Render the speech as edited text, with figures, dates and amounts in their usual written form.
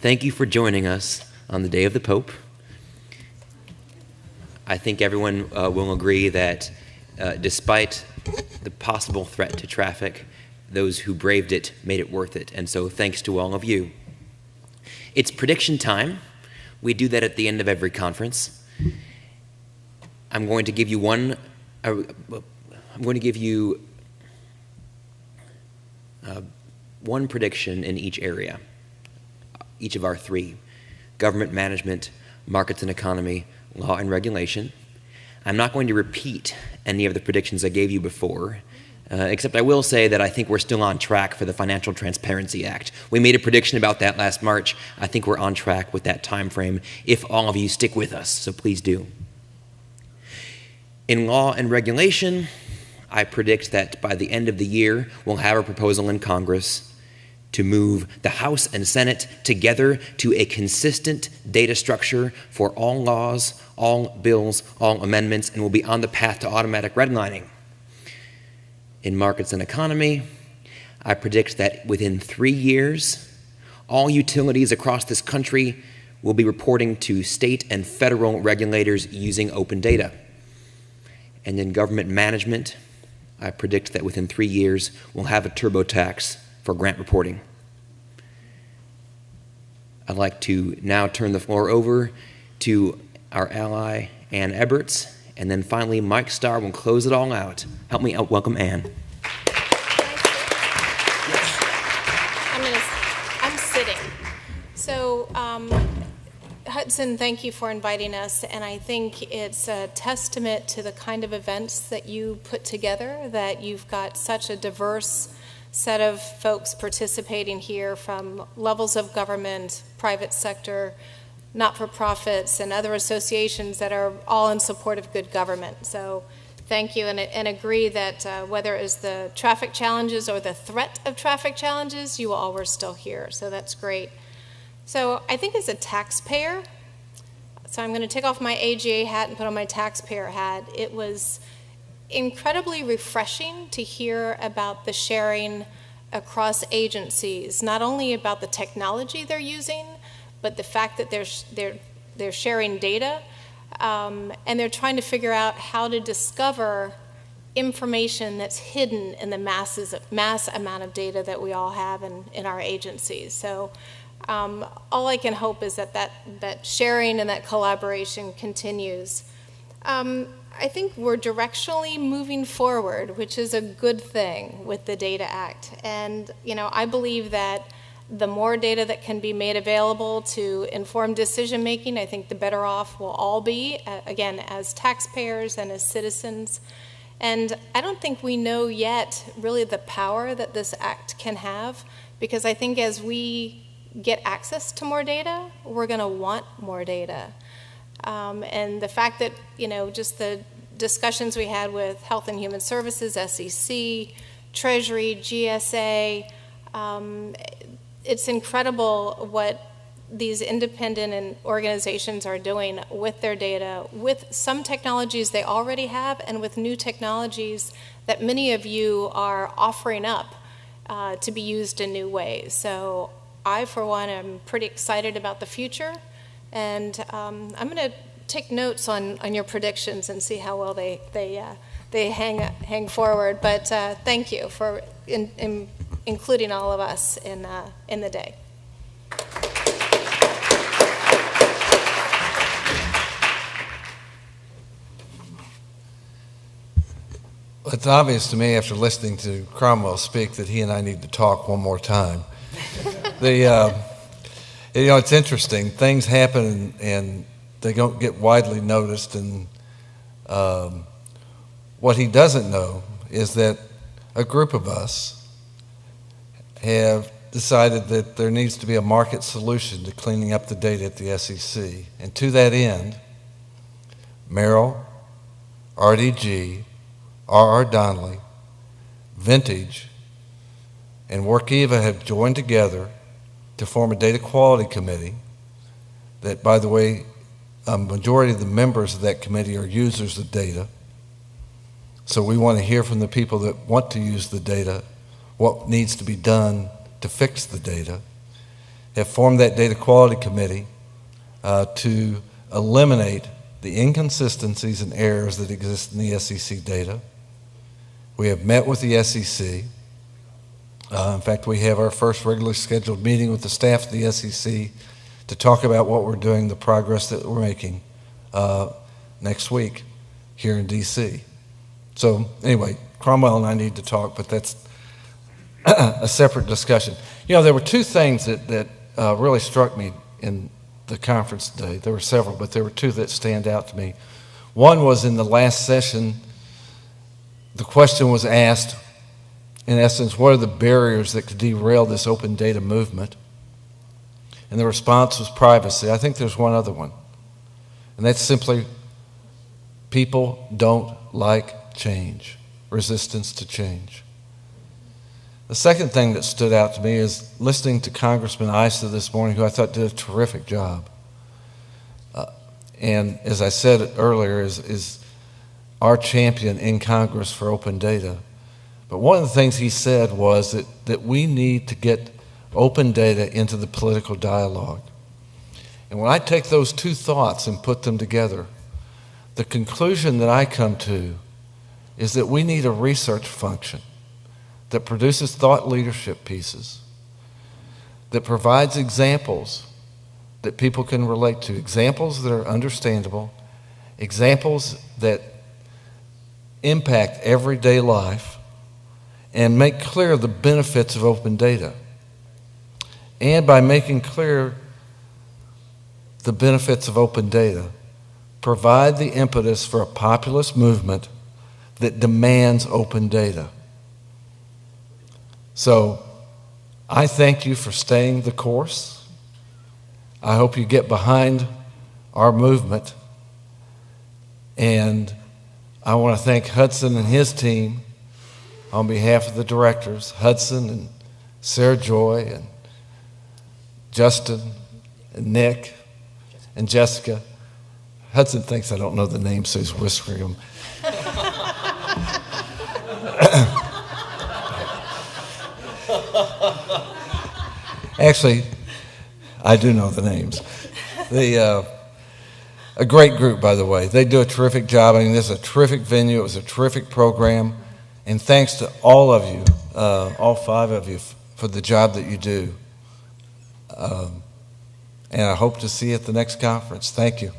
thank you for joining us on the Day of the Pope. I think everyone will agree that despite the possible threat to traffic, those who braved it made it worth it, and so thanks to all of you. It's prediction time. We do that at the end of every conference. I'm going to give you one prediction in each area, each of our three: government management, markets and economy, law and regulation. I'm not going to repeat any of the predictions I gave you before, except I will say that I think we're still on track for the Financial Transparency Act. We made a prediction about that last March. I think we're on track with that time frame if all of you stick with us, so please do. In law and regulation, I predict that by the end of the year, we'll have a proposal in Congress to move the House and Senate together to a consistent data structure for all laws, all bills, all amendments, and we'll be on the path to automatic redlining. In markets and economy, I predict that within 3 years, all utilities across this country will be reporting to state and federal regulators using open data. And in government management, I predict that within 3 years, we'll have a TurboTax for grant reporting. I'd like to now turn the floor over to our ally, Ann Eberts, and then finally, Mike Starr will close it all out. Help me out welcome Ann. I'm sitting. So, Hudson, thank you for inviting us, and I think it's a testament to the kind of events that you put together, that you've got such a diverse set of folks participating here from levels of government, private sector, not-for-profits, and other associations that are all in support of good government. So thank you, and agree that whether it is the traffic challenges or the threat of traffic challenges, you all were still here, so that's great. So I think as a taxpayer, so I'm going to take off my AGA hat and put on my taxpayer hat, it was incredibly refreshing to hear about the sharing across agencies, not only about the technology they're using, but the fact that they're sharing data, and they're trying to figure out how to discover information that's hidden in the mass amount of data that we all have in our agencies. So all I can hope is that sharing and that collaboration continues. I think we're directionally moving forward, which is a good thing with the Data Act. And I believe that the more data that can be made available to inform decision making, I think the better off we'll all be, again, as taxpayers and as citizens. And I don't think we know yet really the power that this act can have, because I think as we get access to more data, we're going to want more data. And the fact that, just the discussions we had with Health and Human Services, SEC, Treasury, GSA, it's incredible what these independent and organizations are doing with their data, with some technologies they already have, and with new technologies that many of you are offering up to be used in new ways. So I, for one, am pretty excited about the future, and I'm going to take notes on your predictions and see how well they hang forward. But thank you for including all of us in the day. It's obvious to me after listening to Cromwell speak that he and I need to talk one more time. It's interesting. Things happen and they don't get widely noticed. And what he doesn't know is that a group of us have decided that there needs to be a market solution to cleaning up the data at the SEC. And to that end, Merrill, RDG, R.R. Donnelley, Vintage, and Workiva have joined together to form a data quality committee that, by the way, a majority of the members of that committee are users of data. So we want to hear from the people that want to use the data what needs to be done to fix the data. have formed that data quality committee to eliminate the inconsistencies and errors that exist in the SEC data. We have met with the SEC. In fact, we have our first regularly scheduled meeting with the staff of the SEC to talk about what we're doing, the progress that we're making next week here in D.C. So anyway, Cromwell and I need to talk, but that's a separate discussion. You know, there were two things that really struck me in the conference today. There were several, but there were two that stand out to me. One was in the last session, the question was asked, in essence, what are the barriers that could derail this open data movement? And the response was privacy. I think there's one other one, and that's simply people don't like change, resistance to change. The second thing that stood out to me is listening to Congressman Issa this morning, who I thought did a terrific job. And as I said earlier, is our champion in Congress for open data. But one of the things he said was that we need to get open data into the political dialogue. And when I take those two thoughts and put them together, the conclusion that I come to is that we need a research function that produces thought leadership pieces, that provides examples that people can relate to, examples that are understandable, examples that impact everyday life, and make clear the benefits of open data. And by making clear the benefits of open data, provide the impetus for a populist movement that demands open data. So I thank you for staying the course. I hope you get behind our movement. And I want to thank Hudson and his team on behalf of the directors, Hudson and Sarah Joy and Justin and Nick and Jessica. Hudson thinks I don't know the names, so he's whispering them. Actually, I do know the names. A great group, by the way. They do a terrific job. I mean, this is a terrific venue. It was a terrific program. And thanks to all of you, all five of you, for the job that you do. And I hope to see you at the next conference. Thank you.